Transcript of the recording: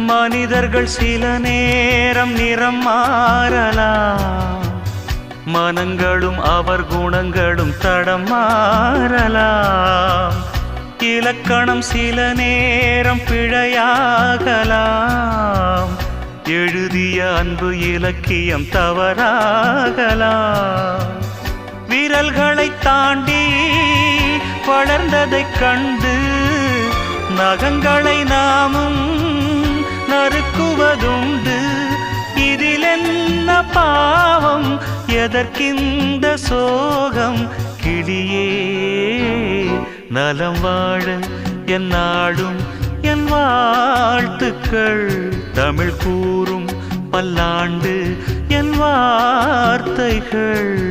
மனிதர்கள் சில நேரம் நிறம் மாறலாம், மனங்களும் அவர் குணங்களும் தடம் மாறலாம். இலக்கணம் சில நேரம் பிழையாகலாம், எழுதிய அன்பு இலக்கியம் தவறாகலாம். விரல்களை தாண்டி வளர்ந்ததைக் கண்டு நகங்களை நாமும் நறுக்குவதுண்டு. இதில் என்ன பாவம், எதற்கிந்த சோகம்? கிளியே நலம் வாழ என் நாடும் என் வாழ்த்துக்கள், தமிழ் கூறும் பல்லாண்டு என் வார்த்தைகள்.